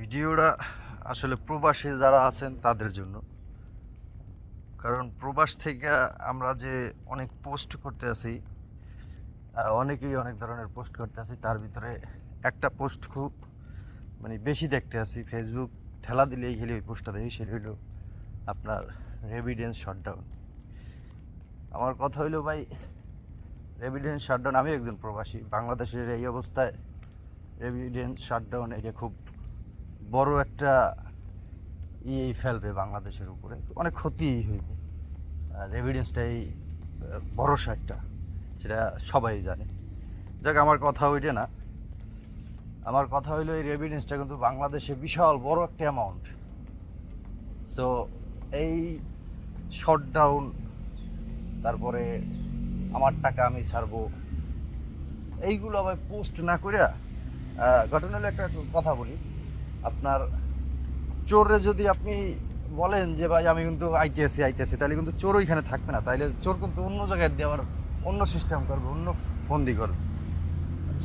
ভিডিওটা আসলে প্রবাসী যারা আছেন তাদের জন্য। কারণ প্রবাস থেকে আমরা যে অনেক পোস্ট করতে আছি, অনেকেই অনেক ধরনের পোস্ট করতে আছি, তার ভিতরে একটা পোস্ট খুব বেশি দেখতে আছি। ফেসবুক ঠেলা দিলেই খেলে ওই পোস্টটা দেখি, সেটা হইলো আপনার রেভিডেন্স শাটডাউন। আমার কথা হইলো ভাই, রেভিডেন্স শাটডাউন, আমি একজন প্রবাসী, বাংলাদেশের এই অবস্থায় রেভিডেন্স শাটডাউন এটা খুব বড় একটা ফেলবে বাংলাদেশের উপরে, অনেক ক্ষতি হইবে। রেভিডেন্সটাই ভরসা একটা, সেটা সবাই জানে। যাক, আমার কথা ওইটা না, আমার কথা হইলো এই রেভিডেন্সটা কিন্তু বাংলাদেশে বিশাল বড় একটা অ্যামাউন্ট। সো এই শটডাউন, তারপরে আমার টাকা আমি ছাড়বো, এইগুলো আবার পোস্ট না করে, ঘটনা হলো একটা কথা বলি। আপনার চোরে যদি আপনি বলেন যে ভাই আমি কিন্তু আইতেছি, তাহলে কিন্তু চোর ওইখানে থাকবে না, তাইলে চোর কিন্তু অন্য জায়গায় দেওয়ার অন্য সিস্টেম করবে, অন্য ফন্দি করবে।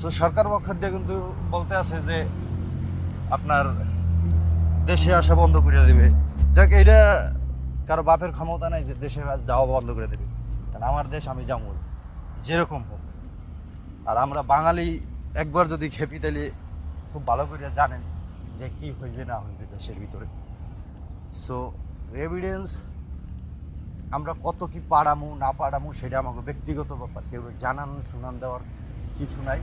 সো সরকার পক্ষ দিয়ে কিন্তু বলতে আছে যে আপনার দেশে আসা বন্ধ করে দেবে। যাক, এটা কারো বাপের ক্ষমতা নাই যে দেশে যাওয়া বন্ধ করে দেবে, কারণ আমার দেশ আমি যাবো যেরকম হোক। আর আমরা বাঙালি একবার যদি খেপি, তাহলে খুব ভালো করে জানেন যে কি হইবে না হইবে দেশের ভিতরে। সো রেভিডেন্স আমরা কত কি পাড়ামু না পাড়ামু সেটা আমাকে ব্যক্তিগত ব্যাপার, কেউ জানান শুনান দেওয়ার কিছু নাই।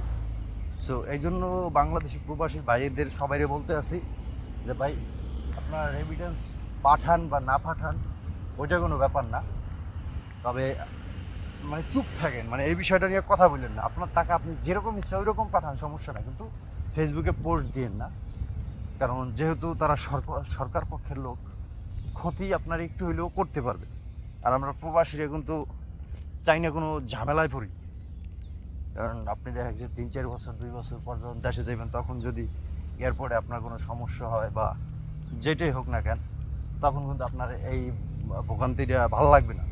সো এই জন্য বাংলাদেশি প্রবাসী ভাইদের সবাইরে বলতে আছি যে ভাই, আপনার রেভিডেন্স পাঠান বা না পাঠান ওইটা কোনো ব্যাপার না, তবে চুপ থাকেন, এই বিষয়টা নিয়ে কথা বললেন না। আপনার টাকা আপনি যেরকম ইচ্ছা ওই রকম পাঠান, সমস্যা না, কিন্তু ফেসবুকে পোস্ট দিয়েন না। কারণ যেহেতু তারা সরকার পক্ষের লোক, ক্ষতি আপনার একটু হইলেও করতে পারবে। আর আমরা প্রবাসীরা কিন্তু চাই না কোনো ঝামেলায় পড়ি। কারণ আপনি দেখেন যে 3-4 বছর 2 বছর পর যখন দেশে যাবেন, তখন যদি এয়ারপোর্টে আপনার কোনো সমস্যা হয় বা যেটাই হোক না কেন, তখন কিন্তু আপনার এই ভোগান্তিটা ভালো লাগবে না।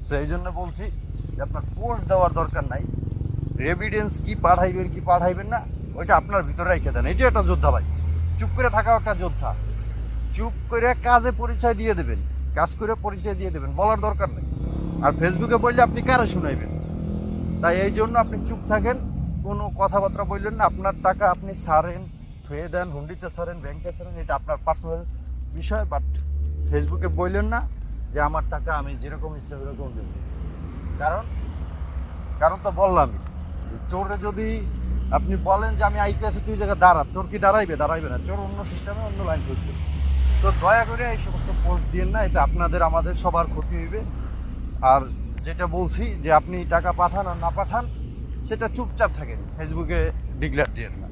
তো এই জন্য বলছি যে আপনার পোস্ট দেওয়ার দরকার নাই। রেভিডেন্স কি পাঠাইবেন না, ওইটা আপনার ভিতরে রেখে দেন। এটা একটা যোদ্ধা ভাই, চুপ করে থাকাও একটা যোদ্ধা। চুপ করে কাজে পরিচয় দিয়ে দেবেন, কাজ করে পরিচয় দিয়ে দেবেন, বলার দরকার নেই। আর ফেসবুকে বললে আপনি কারে শুনাইবেন? তাই এই জন্য আপনি চুপ থাকেন, কোনো কথাবার্তা বললেন না। আপনার টাকা আপনি ছাড়েন, থুয়ে দেন, হুন্ডিতে ছাড়েন, ব্যাংকে ছাড়েন, এটা আপনার পার্সোনাল বিষয়। বাট ফেসবুকে বললেন না যে আমার টাকা আমি যেরকম ইচ্ছা ওরকম দেব। কারণ কারণ তো বললামই যে চোরে যদি আপনি বলেন যে আমি আইতেছি, তুই জায়গায় দাঁড়া, চোর কি দাঁড়াইবে না, চোর অন্য সিস্টেমে অন্য লাইন করবে। তো দয়া করে এই সমস্ত পোস্ট দিন না, এটা আপনাদের আমাদের সবার ক্ষতি হইবে। আর যেটা বলছি যে আপনি টাকা পাঠান আর না পাঠান, সেটা চুপচাপ থাকেন, ফেসবুকে ডিক্লেয়ার দিয়েন না।